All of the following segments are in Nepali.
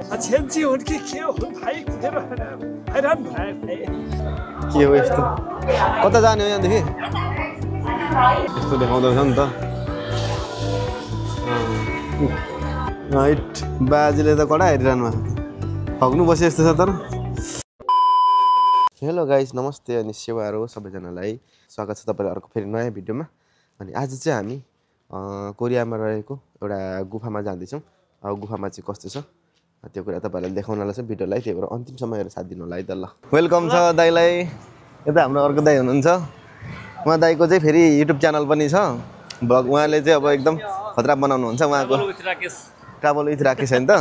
छेन्ची हुन् कि के हुन् भाइ मेरो हैरान भए के हो यस्तो कता जाने हो यहाँदेखि यस्तो देखाउँदो रहेछ नि त राइट बाजेले त कडा हेरिरहनु भएको ठग्नु बसे यस्तो छ तर हेलो गाइस नमस्ते अनि सेवाहरू सबैजनालाई स्वागत छ तपाईहरुको अर्को फेरि नयाँ भिडियोमा अनि आज चाहिँ हामी कोरियामा रहेको एउटा गुफामा जाँदैछौँ गुफामा चाहिँ कस्तो छ त्यो कुरा तपाईहरुलाई देखाउनलाई चाहिँ भिडियोलाई त्यही भएर अन्तिमसम्म हेरेर साथ दिनु होला है त ल वेलकम छ दाइलाई यता हाम्रो अर्को दाइ हुनुहुन्छ उहाँ दाइको चाहिँ फेरि युट्युब च्यानल पनि छ ब्लग उहाँले चाहिँ अब एकदम खतरा बनाउनुहुन्छ उहाँको ट्राभल विथ राकेश हैन त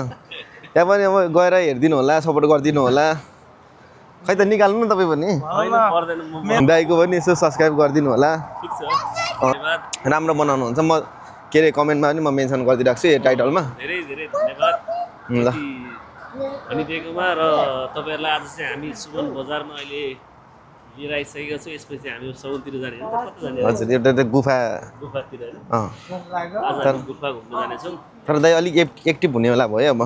त्यहाँ पनि अब गएर हेरिदिनु होला सपोर्ट गरिदिनु होला खै त निकाल्नु न तपाई पनि दाइको पनि यसो सब्स्क्राइब गरिदिनु होला राम्रो बनाउनुहुन्छ म के रे कमेन्टमा पनि म मेन्सन गरिदिराख्छु यो टाइटलमा धेरै धेरै धन्यवाद ल अनि दिएकोमा र तपाईहरुलाई आज चाहिँ हामी सुमन बजारमा अहिले लिएर आइसकेको छु यसपछि हामी सौतिर जाने हो कता जाने हजुर एउटा त गुफातिर हैन आज हामी गुफा घुम्न जाने छौं तर दाइ अलिक एक्टिभ हुने बेला भयो अब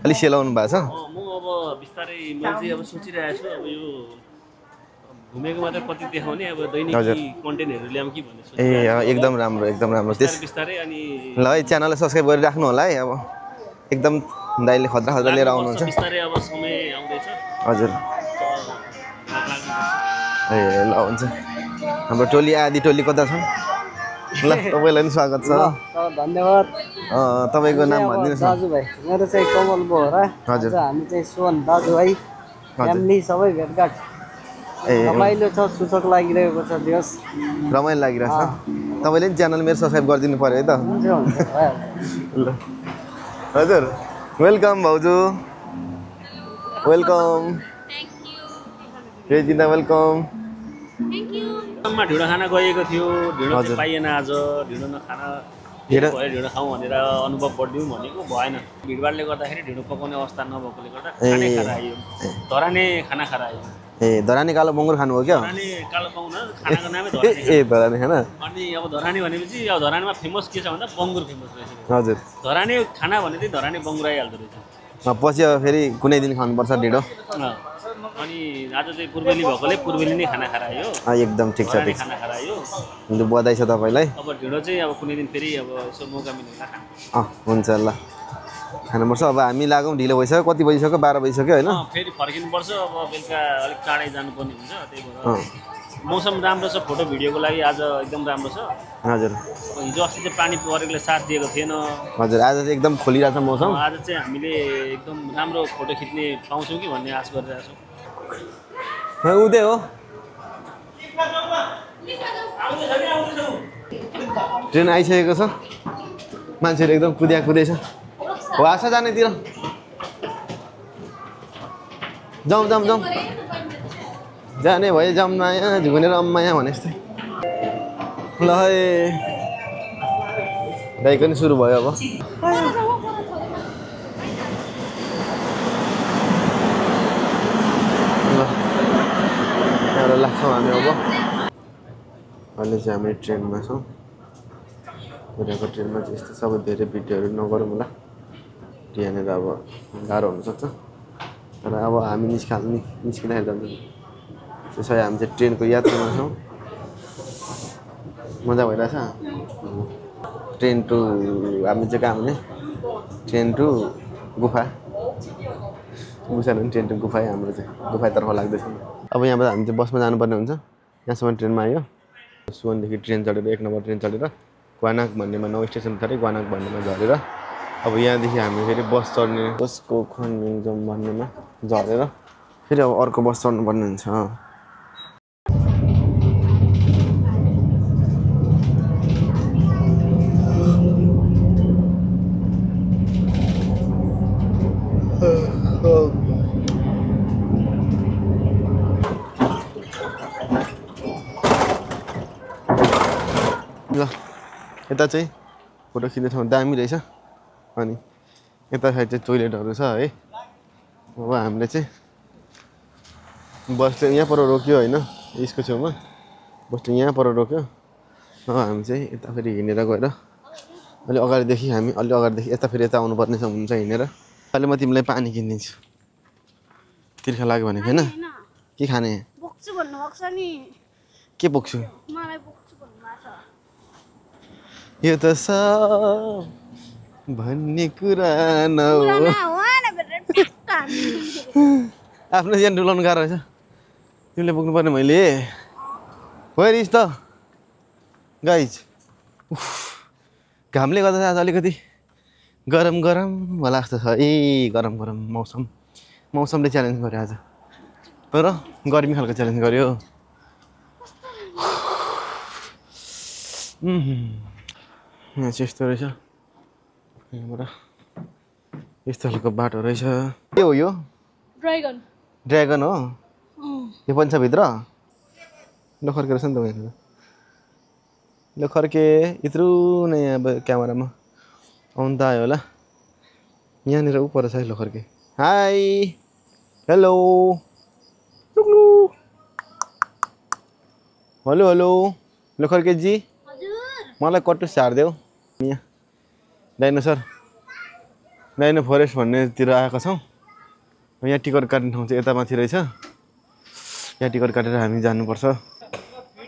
अलि सेलाउनु भएको छ म अब बिस्तारै म चाहिँ अब सोचिरहेको छु अब यो घुमेको मात्र कति देखाउने अब दैनिक कन्टेन्टहरु ल्याम कि भन्ने सोच ए एकदम राम्रो त्यस बिस्तारै अनि ल है च्यानललाई सब्स्क्राइब गरिराख्नु होला है अब एकदम दाइले खतरा लिएर आउनुहुन्छ बिस्तारै अब समय आउँदैछ हजुर ए ल हुन्छ हाम्रो टोली आदि टोली कता छन् ल तपाईलाई पनि स्वागत छ धन्यवाद तपाईको नाम भनिदिनुस् न दाजु भाइ मेरो चाहिँ कमल बोहरा हजुर हामी चाहिँ सुमन दाजु भाइ फ्यामिली सबै भेटघाट रमाइलो छ सूचक लागिरहेको छ दिवस रमाइलो लागिरहेछ तपाईले पनि च्यानल मेरो सब्स्क्राइब गरिदिनु पर्यो है त ल हजुर वेलकम भाउजू welcome Regina welcome thank you सम्म ढिँडो खाना गएको थियो ढिँडो चाहिँ पाइएन आज ढिँडो नखान ढिँडो खाउँ भनेर अनुभव बढ्दिउँ भनेको भएन भिडभाडले गर्दाखेरि ढिँडो पकाउने अवस्था नभएकोले गर्दा खाने खाना आयो धराने खाना खाएर आयो ए धरानी कालो बङ्गुर खानु हो क्या धराने कालो बङ्गुर खानाको नामै धराने ए धरानी खाना अनि अब धरानी भनेपछि अब धरानीमा फेमस के छ भन्दा बङ्गुर फेमस रहेछ हजुर धराने खाना भने चाहिँ धराने बङ्गुर आइहाल्दो रहेछ पछि अब फेरि कुनै दिन खानुपर्छ ढिँडो अनि आज चाहिँ पूर्वेली भएकोले पूर्वेली नै खाना खाएर आयो एकदम ठिक छ ठिक खाना खाएर आयो बधाई छ तपाईलाई अब ढिँडो चाहिँ अब कुनै दिन फेरि अब यसो मौका मिल्ला खानु हुन्छ ल खानुपर्छ अब हामी लागौँ ढिलो भइसक्यो कति बजिसक्यो 12 बजिसक्यो होइन फेरि फर्किनुपर्छ अब बेलुका अलिक चाँडै जानुपर्ने हुन्छ त्यही भएर मौसम राम्रो छ फोटो भिडियोको लागि आज एकदम राम्रो छ हजुर हिजो अस्ति चाहिँ पानी परेकोले साथ दिएको थिएन हजुर आज चाहिँ एकदम खोलिरहेछ मौसम आज चाहिँ हामीले एकदम राम्रो फोटो खिच्ने पाउँछौँ कि भन्ने आश गरिरहेछौँ उतै हो ट्रेन आइसकेको छ मान्छेहरू एकदम कुदै छ हो आशा जानेतिर जाउँ जाने भयो जम्माया झुनेर अम्माया भने जस्तै ल है दाइको नि सुरु भयो अब ल लाग्छौँ हामी अब अहिले चाहिँ हामी ट्रेनमा छौँ कोरियाको ट्रेनमा चाहिँ यस्तो सबै धेरै भिडियोहरू नगरौँ होला यहाँनिर अब गाह्रो हुनसक्छ तर अब हामी निस्किँदाखेरि जान्छ त्यसै हामी चाहिँ ट्रेनको यात्रामा छौँ मजा भइरहेछ ट्रेन टु हामी चाहिँ कहाँ भने ट्रेन टु गुफा बुझेन भने ट्रेन टु गुफा हाम्रो चाहिँ गुफातर्फ लाग्दैछ अब यहाँबाट हामी चाहिँ बसमा जानुपर्ने हुन्छ यहाँसम्म ट्रेनमा आयो सुवनदेखि ट्रेन चढेर 1 नम्बर ट्रेन चढेर ग्वानाक भन्नेमा 9 स्टेसन चढेर ग्वानाक भन्नेमा झरेर अब यहाँदेखि हामी फेरि बस चढ्ने बसको खनमिङजम भन्नेमा झरेर फेरि अब अर्को बस चढ्नुपर्ने हुन्छ ल यता चाहिँ फोटो खिच्ने ठाउँ दामी रहेछ अनि यता साइड चाहिँ टोइलेटहरू छ है अब हामीले चाहिँ बसले यहाँ पर रोक्यो होइन यसको छेउमा बसले यहाँ पर रोक्यो अब हामी चाहिँ यता फेरि हिँडेर गएर अलि अगाडिदेखि यता फेरि यता आउनुपर्ने हुन्छ हिँडेर अहिले म तिमीलाई पानी किनिदिन्छु तिर्खा लाग्यो भने हैन के खाने बोक्छु भन्नु भएको छ नि के बोक्छु मलाई बोक्छु भन्नु भएको छ यो त सब भन्ने कुरा नहो आफ्नो ज्यान डुलाउनु गाह्रो रहेछ तिमीले बोक्नु पर्ने मैले वेयर इज त गाइज घामले गर्दा आज अलिकति गरम गरम होला जस्तो छ ए गरम गरम मौसमले च्यालेन्ज गर्यो आज तर गर्मी खालको च्यालेन्ज गर्यो यहाँ चाहिँ यस्तो रहेछ यहाँबाट यस्तो खालको बाटो रहेछ के हो यो ड्रागन हो यो पनि छ भित्र ल खर्के रहेछ नि त यहाँ ल खर्के यत्रो नै अब क्यामेरामा आउनु त आयो होला यहाँनिर ऊ पर छ ल Kharke hi hello hello hello ल खर्केजी मलाई कटुस झारिदेऊ यहाँ डाइनो फरेस्ट भन्नेतिर आएको छौँ यहाँ टिकट काट्ने ठाउँ चाहिँ यता माथि रहेछ यहाँ टिकट काटेर हामी जानुपर्छ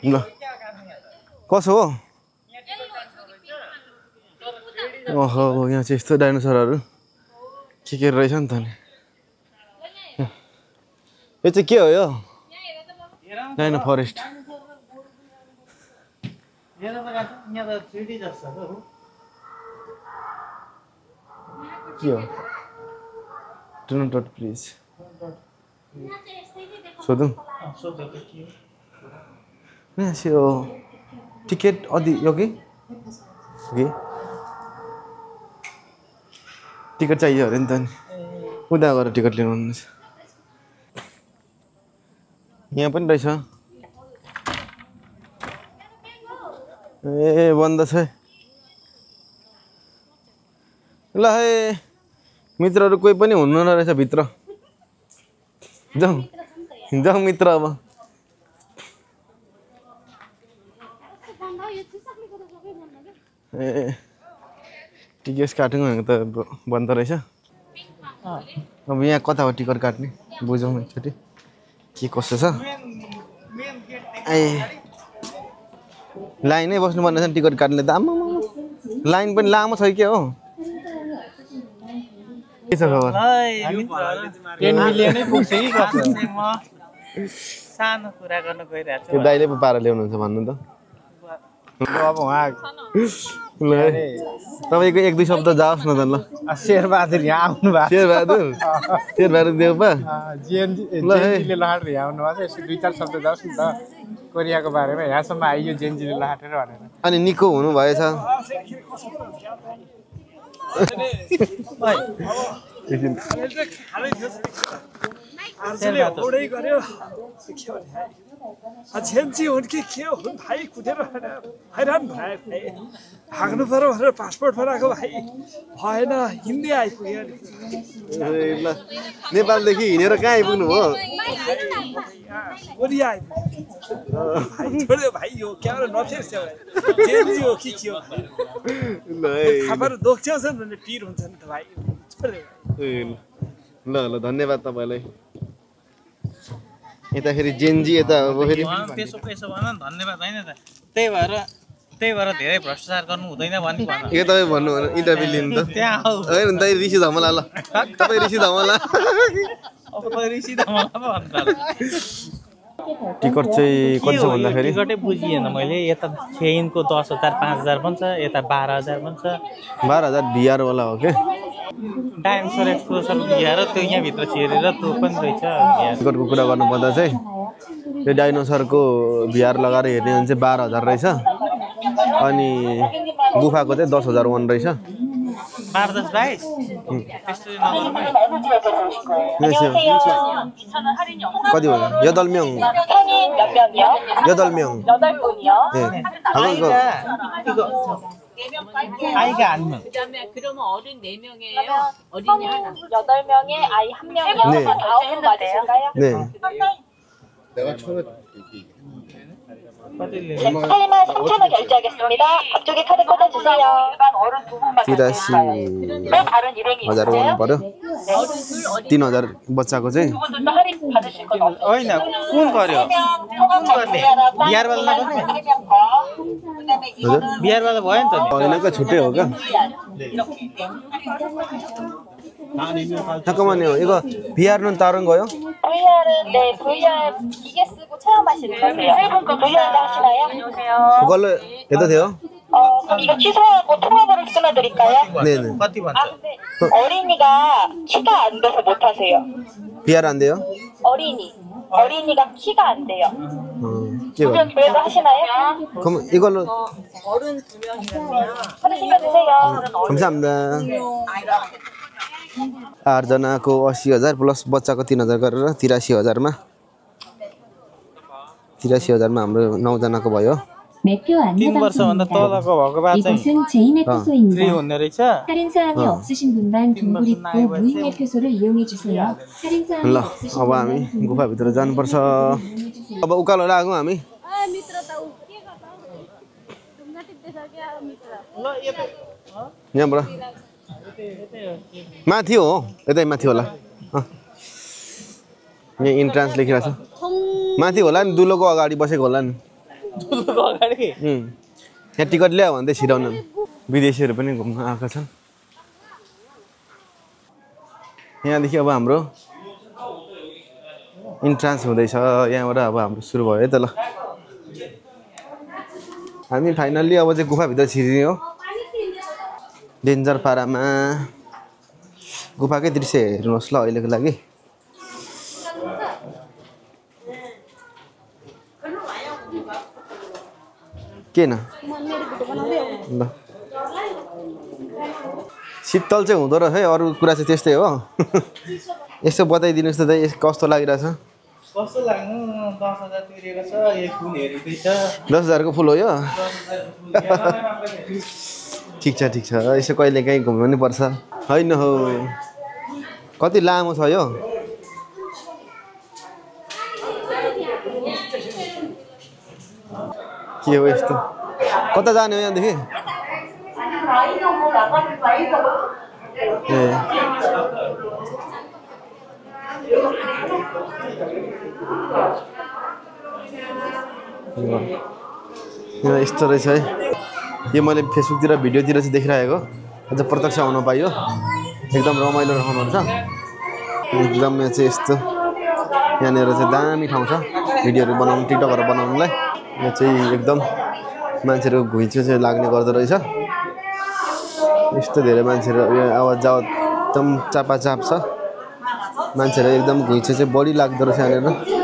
ल कसो हो ओहो यहाँ चाहिँ यस्तो डाइनोसरहरू के रहेछ नि त नि यो चाहिँ के हो यो डाइनो फरेस्ट के हो डु नट डट प्लिज सोधौँ यो टिकट अदि यो कि टिकट चाहियो अरे नि त नि उता गएर टिकट लिनु भन्नुहुन्छ यहाँ पनि रहेछ ए बन्द छ ल है मित्रहरू कोही पनि हुनु नरहेछ भित्र जाउँ मित्र अब ए टिकट काट्नु भनेको त बन्द रहेछ अब यहाँ कता हो टिकट काट्ने बुझौँ एकचोटि के कसो छ ए लाइनै बस्नुपर्ने छ टिकट काट्ने त आम्मा लाइन पनि लामो छ के हो के छ खबर 10 मिलियनै पुग्छ कि कसो म सानो कुरा गर्न गइरहेको छु यो दाइले पो पारा ल्याउनुहुन्छ भन्नु त अब उहाँ ल तपाईको एक दुई शब्द जाओस् न त ल शेरबहादुर यहाँ आउनु भएको शेरबहादुर देउपा जेएनजीले लहाटेर यहाँ आउनु भएको छ यसो 2-4 शब्द जाओस् न त कोरियाको बारेमा यहाँसम्म आइयो जेएनजीले लहाटेर भनेर अनि निको हुनु भएछ ओडै गर्यो झेन्ची हुन् कि के हुन् भाइ कुदेर हैरान भयो भाइ भाग्नु पर्यो भनेर पासपोर्ट बनाएको भाइ भएन हिँड्दै आइपुग्यो ल नेपालदेखि हिँडेर कहाँ आइपुग्नु हो कोरिया आइपुग्यो भाइ यो क्यामेरा नथेर्स्यो जेन्जी हो कि के हो ल खबर दोक्छ्याउँछ नि पिर हुन्छ नि त भाइ ल ल धन्यवाद तपाईलाई यता फेरि जेन्जी यता अब फेरि त्यसो भन धन्यवाद हैन त त्यही भएर धेरै भ्रष्टाचार गर्नु हुँदैन भन्नु भन के तपाईँ भन्नु भने इन्टरभ्यु लिनु त त्यहाँ आऊ हैन दाइ ऋषि धमला ल तपाईँ ऋषि धमला अब ऋषि धमला पो भन्नु टिकट चाहिँ कति छ भन्दाखेरि टिकटै बुझिएन मैले यता चेनको 10,000 5,000 भन्छ यता 12,000 भन्छ 12,000 भिआर वाला हो के डाइनोसर एक्सप्लोसर भिआर त्यो यहाँ भित्र छिरेर त्यो पनि रहेछ टिकटको कुरा गर्नुपर्दा चाहिँ यो डाइनोसरको भिआर लगाएर हेर्ने भने चाहिँ 12,000 रहेछ अनि गुफाको चाहिँ 10,000 वन रहेछ 12-22 त्यस्तो नगर्नु कति भयो 여덟명 아이가 아니면 그다음에 그러면 어른 4명이에요. 어린이 하나. 8명에 아이 1명이요? 네. 9분 맞으실까요? 네 내가 처음에 8만 3,000원 결제하겠습니다. 앞쪽에 카드 꽂아주세요. 일반 어른 두 분만 결제할까요? 다른 일행이 있으세요? 3000 बच्चाको चाहिँ 두 분들도 할인 받으실 건 없어요. होइन कुन गर्यो बिहारवाला नगर्ने बिहारवाला भयो नि त हैनका छुट्टै हो क्या 잠깐만요. 이거 VR는 다른 거요? VR은 네, VR 기계 쓰고 체험하시는 거세요. VR도 하시나요? 그걸로 해도 돼요? 그럼 이거 취소하고 통화번호 끊어드릴까요? 네네. कति भन्छ 근데 어린이가 키가 안 돼서 못 하세요. VR 안 돼요? 어린이가 키가 안 돼요. 이거. 그래도 하시나요? 그럼 이걸로 카드 챙겨주세요. 감사합니다. 8 जनाको 80,000 प्लस बच्चाको 3,000 गरेर 83,000मा 83,000मा हाम्रो 9 जनाको भयो. 매표 3 वर्षभन्दा तलको भएको भए चाहिँ 이곳은 제인 फ्री 매표소입니다. हुने रहेछ 할인 사항이 없으신 분만 동굴 입구 무인 매표소를 이용해 주세요. 할인 사항이 ल 없으신 अब हामी 분만 गुफाभित्र जानुपर्छ. अब उकालो लागौँ हामी. मित्र त उ के गर्छ ढुङ्गा टिप्दैछ क्या मित्र यहाँबाट माथि हो यतै माथि होला. यहाँ इन्ट्रान्स लेखिरहेछ माथि होला नि दुलोको अगाडि बसेको होला नि दुलोको अगाडि यहाँ टिकट ल्यायो भन्दै छिराउन विदेशीहरू पनि घुम्न आएका छन्. यहाँदेखि अब हाम्रो इन्ट्रान्स हुँदैछ. यहाँबाट अब हाम्रो सुरु भयो है त. ल हामी फाइनल्ली अब चाहिँ गुफाभित्र छिर्ने हो. डेन्जर पारामा गुफाकै दृश्य हेर्नुहोस् ल अहिलेको लागि. किन ल शीतल चाहिँ हुँदो रहेछ है. अरू कुरा चाहिँ त्यस्तै हो. यसो बताइदिनुहोस् त कस्तो लागिरहेछ? कस्तो लाग्नु 10,000 तिरेको छ एक फुल हेरिदैछ 10,000 को फुल हो यो. ठिक छ यसो कहिले काहीँ घुम्नु पनि पर्छ होइन हो. कति लामो छ यो. के हो यस्तो कता जाने हो यहाँदेखि? ए यस्तो रहेछ है. यो मैले फेसबुकतिर भिडियोतिर चाहिँ देखिरहेको अझ प्रत्यक्ष आउन पाइयो. एकदम रमाइलो रहनुहुन्छ. एकदम यहाँ चाहिँ यस्तो यहाँनिर चाहिँ दामी ठाउँ छ भिडियोहरू बनाउनु टिकटकहरू बनाउनुलाई. यहाँ चाहिँ एकदम मान्छेहरूको घुइँचो चाहिँ लाग्ने गर्दो रहेछ. यस्तो धेरै मान्छेहरू यो आवाज जावत एकदम चापाचाप छ. मान्छेहरू एकदम घुइँचो चाहिँ बढी लाग्दो रहेछ यहाँनिर.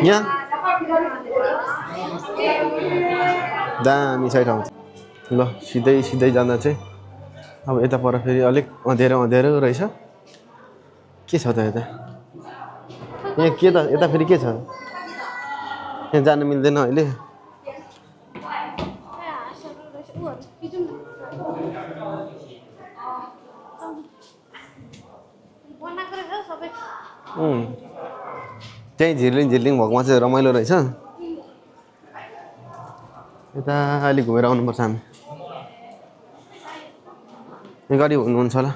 यहाँ दामी छ ठाउँ. ल सिधै जाँदा चाहिँ अब यता पर फेरि अलिक अँध्यारो रहेछ. के छ त यता? यहाँ के त यता फेरि के छ? यहाँ जानु मिल्दैन अहिले. त्यहीँ झिर्लिङ भएकोमा चाहिँ रमाइलो रहेछ. यता अलिक घुमेर आउनुपर्छ हामी. यहाँ गाडी हुनुहुन्छ होला.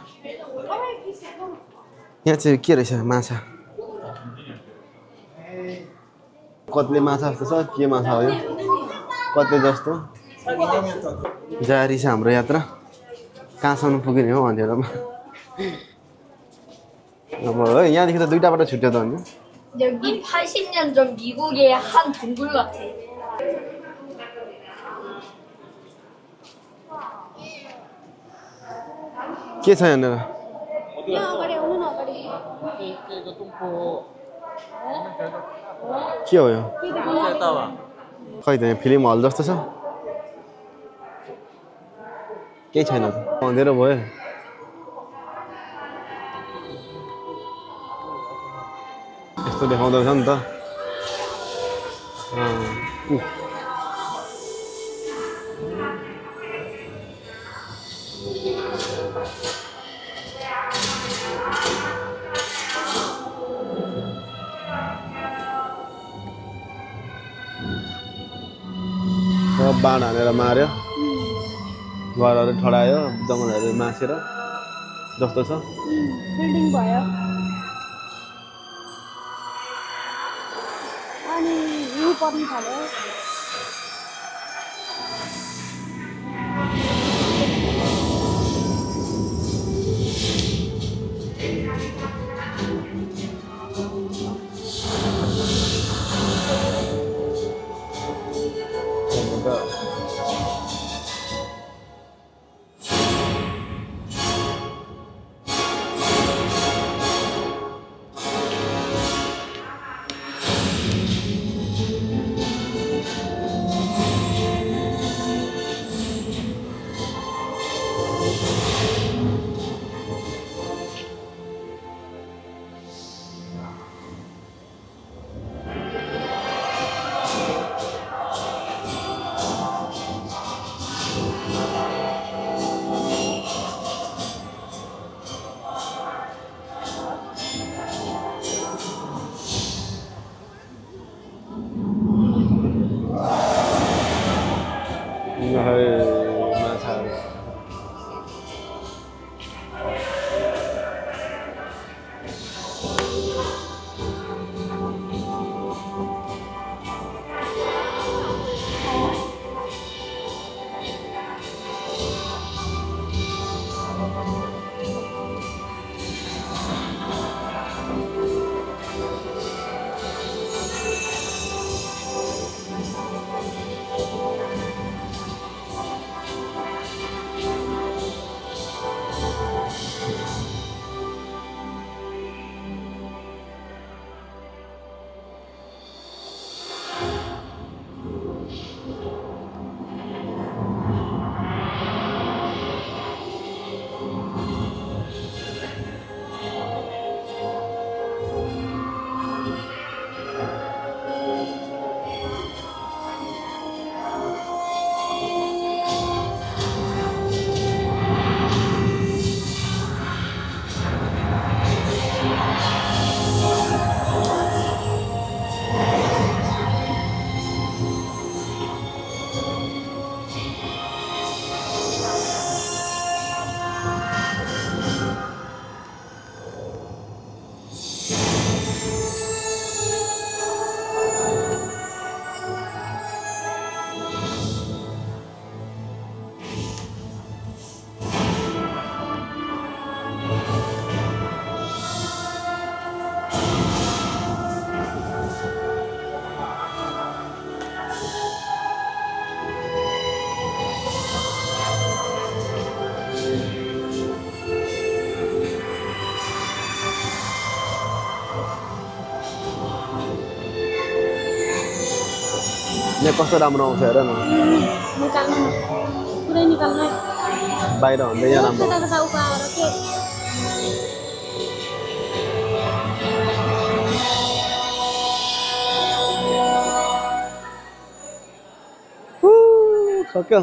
यहाँ चाहिँ के रहेछ माछा कत्ले माछा जस्तो छ. के माछा हो यो? कत्ले जस्तो जारी छ हाम्रो यात्रा. कहाँसम्म पुगिने हो अँध्यारोमा. अब है यहाँदेखि त 2टा बाटो छुट्यो त अनि. 여기 80년 전 미국의 한 동굴 같아. के छ यहाँनिर? यहाँ अगाडि आउनु न अगाडि. के हो यो? खै त यहाँ फिल्म हल जस्तो छ. केही छैन त अँध्यारो भयो. यस्तो देखाउँदो रहेछ नि त. बाण हानेर मार्यो घरहरू ठडायो जङ्गलहरू मासेर जस्तो छ बिल्डिङ भयो अनि हिउँ पर्न थाल्यो यहाँ कस्तो राम्रो आउँछ हेर न निकाल्नु पुरै निकाल्नु बाहिर भन्दै यहाँ राम्रो सक्यो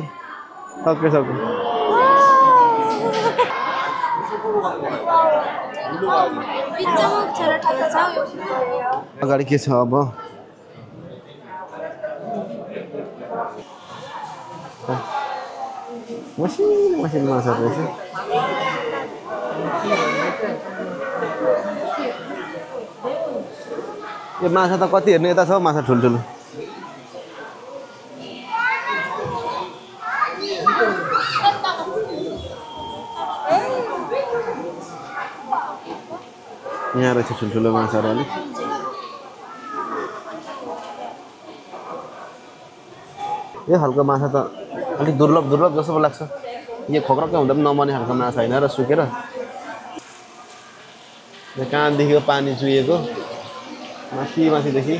सक्यो सक्यो अगाडि के छ अब मसिनो माछा रहेछ यो माछा त कति हेर्नु यता छ माछा ठुल्ठुलो यहाँ रहेछ ठुल्ठुलो माछाहरू अलिक यो खालको माछा त अलिक दुर्लभ जस्तो पो लाग्छ यो खोक्राकै हुँदा पनि नमर्ने खालको माछा होइन र सुकेर यहाँ कहाँदेखिको पानी चुहिएको माथिदेखि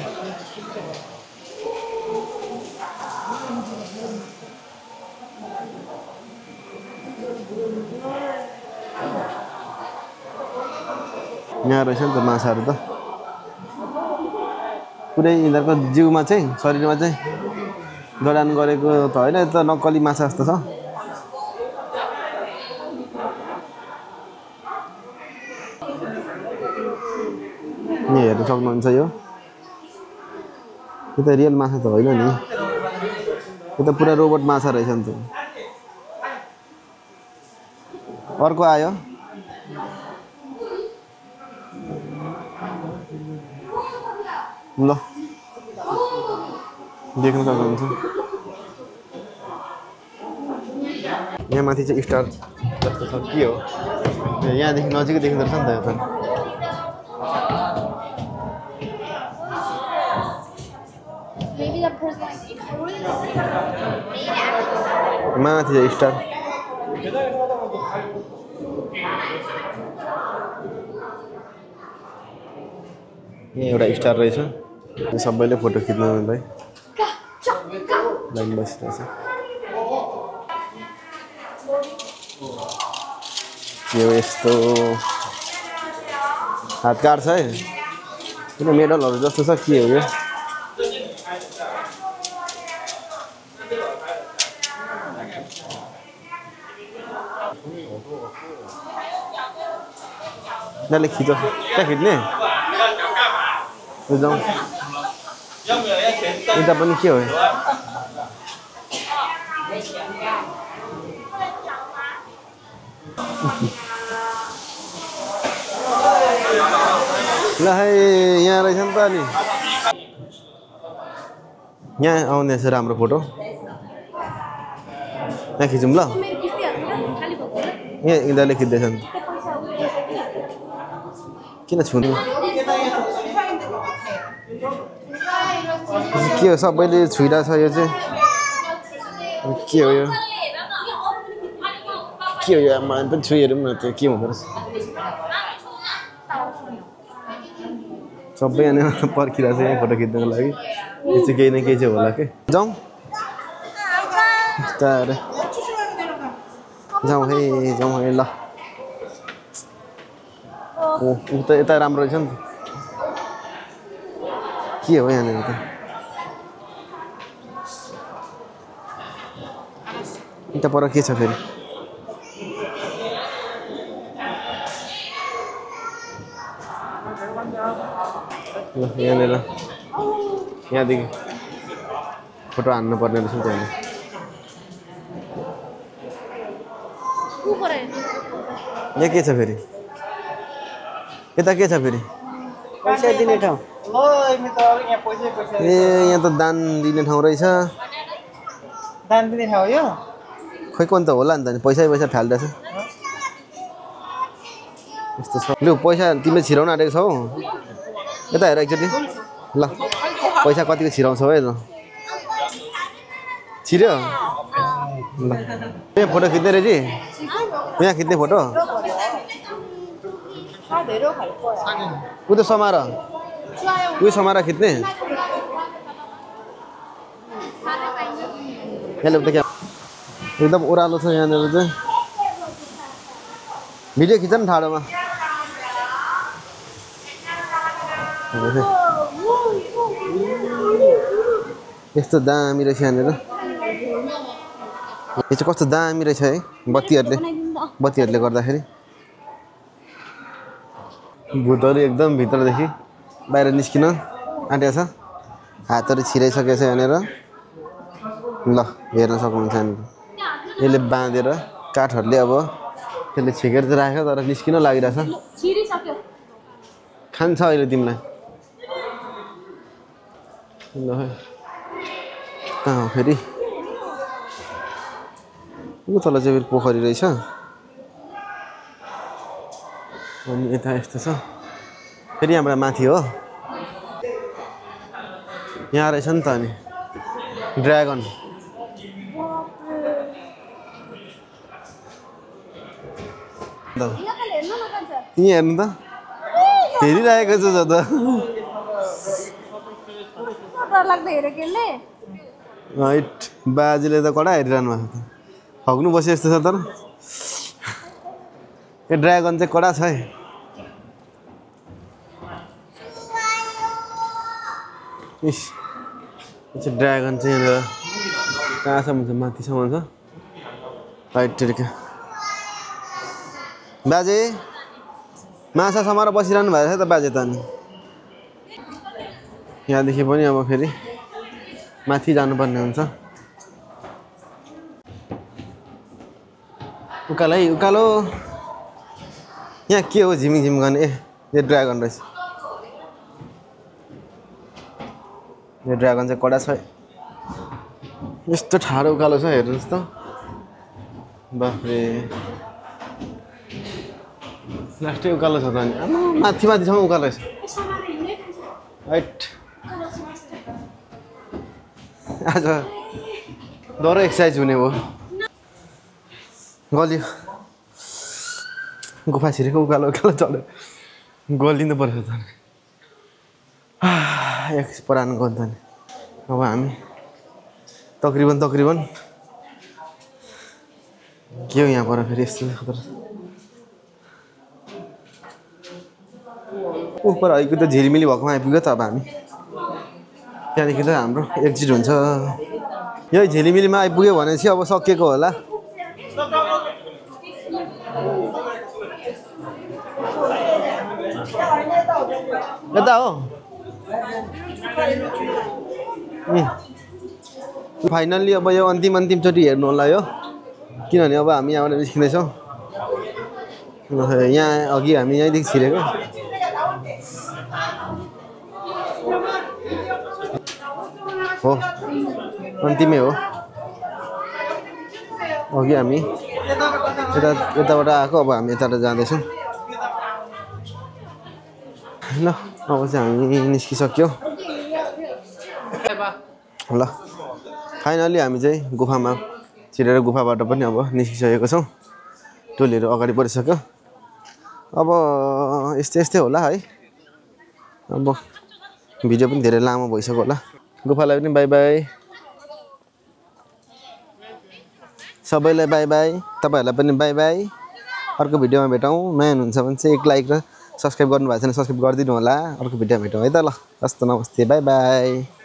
यहाँ रहेछ नि त माछाहरू त पुरै यिनीहरूको जिउमा चाहिँ शरीरमा चाहिँ जडान गरेको त होइन त नक्कली माछा जस्तो छ नि हेर्न सक्नुहुन्छ यो त रियल माछा त होइन नि यो त पुरा रोबोट माछा रहेछ नि त अर्को आयो ल देख्न सक्नुहुन्छ यहाँ माथि चाहिँ स्टार जस्तो छ के हो यहाँदेखि नजिकै देखिँदो रहेछ नि त यो त माथि चाहिँ स्टार यहाँ एउटा स्टार रहेछ सबैले फोटो खिच्नलाई लाइन बसिरहेछ यो यस्तो हात काट्छ है किन मेडलहरू जस्तो छ के हो यो जसले खिच त्यहाँ खिच्ने जाउँ यता पनि के हो ल है यहाँ रहेछ नि त अनि यहाँ आउँदैछ राम्रो फोटो यहाँ खिचौँ ल यहाँ यिनीहरूले खिच्दैछ नि किन छुनु के हो सबैले छुइरहेछ यो चाहिँ के हो यो आमा पनि छुइहेरौँ न त्यो के हुँदो रहेछ सबै यहाँनिर पर्खिरहेको छ यहाँ फोटो खिच्नको लागि यो चाहिँ केही न केही चाहिँ होला के जाउँ बिस्तारै जाउँ है ल उता यता राम्रो रहेछ नि त के हो यहाँनिर त यता पर के छ फेरि ल यहाँनिर यहाँदेखि फोटो हान्नु पर्ने रहेछ त्यहाँनिर यहाँ के छ फेरि यता के छ फेरि पैसा दिने ठाउँ ए यहाँ त दान दिने ठाउँ रहेछ दान दिने ठाउँ यो खै कोनि त होला नि त पैसा फालिरहेछ यस्तो छ लु पैसा तिमीले छिराउन आँटेको छौ यता हेर एकचोटि ल पैसा कतिको छिराउँछौ है ल छिर्यो ल यहाँ फोटो खिच्ने रहेछ यहाँ खिच्ने फोटो उ त समार उयो समार खिच्ने हेलो त क्या एकदम ओह्रालो छ यहाँनिर चाहिँ भिडियो खिच्छ नि ठाडोमा यस्तो दामी रहेछ यहाँनिर यो चाहिँ कस्तो दामी रहेछ है बत्तीहरूले गर्दाखेरि भूतहरू एकदम भित्रदेखि बाहिर निस्किन आँटेको छ हातहरू छिराइसकेको छ यहाँनिर ल हेर्न सक्नुहुन्छ यहाँनिर यसले बाँधेर काठहरूले अब त्यसले छेकेर चाहिँ राखेको तर निस्किन लागिरहेछ खान्छ अहिले तिमीलाई ल कहाँ हो फेरि ऊ तल चाहिँ फेरि पोखरी रहेछ अनि यता यस्तो छ फेरि यहाँबाट माथि हो यहाँ रहेछ नि त अनि ड्रागन यहाँ हेर्नु त हेरिरहेको छु त हाइट बाजेले त कडा हेरिरहनु भएको छ हग्नु बसे जस्तो छ तर यो ड्रागन चाहिँ कडा छ है इस यो चाहिँ ड्रागन चाहिँ यहाँनिर कहाँसम्म छ माथिसम्म छ हाइट टिर्का बाजे माछा समाएर बसिरहनु भएको छ त बाजे त अनि यहाँदेखि पनि अब फेरि माथि जानुपर्ने हुन्छ उकालो है उकालो यहाँ के हो झिमिङ झिम गर्ने यो ड्रागन रहेछ यो ड्रागन चाहिँ कडा छ यस्तो ठाडो उकालो छ हेर्नुहोस् त बाफ्रे लास्टै उकालो छ त अनि माथि माथिसम्म उकालो रहेछ हाइट आज डर एक्सर्साइज हुने हो गल्यो गुफा छिरेको उकालो उकालो चढ्यो गलिनु पर्छ त एक परान गयो त नि अब हामी तकरिबन के हो यहाँ पर फेरि यस्तो खतरा ऊपर आइको त झिलिमिली भएकोमा आइपुग्यो त अब हामी त्यहाँदेखि त हाम्रो एक्जिट हुन्छ यही झिलिमिलीमा आइपुग्यो भनेपछि अब सकिएको होला यता हो फाइनल्ली अब यो अन्तिमचोटि हेर्नु होला यो किनभने अब हामी यहाँबाट निस्किँदैछौँ यहाँ अघि हामी यहीँदेखि छिरेको हो अन्तिमै हो अघि हामी यताबाट आएको अब हामी यताबाट जाँदैछौँ ल अब चाहिँ हामी निस्किसक्यो ल फाइनली हामी चाहिँ गुफामा छिरेर गुफाबाट पनि अब निस्किसकेको छौँ टोलीहरू अगाडि बढिसक्यो अब यस्तै होला है अब भिडियो पनि धेरै लामो भइसक्यो होला गुफालाई पनि बाई बाई सबैलाई बाई बाई तपाईँहरूलाई पनि बाई बाई अर्को भिडियोमा भेटौँ नयाँ हुनुहुन्छ भने चाहिँ एक लाइक र सब्सक्राइब गर्नुभएको छैन सब्सक्राइब गरिदिनु होला अर्को भिडियोमा भेटौँ है त ल हस्त नमस्ते बाई बाई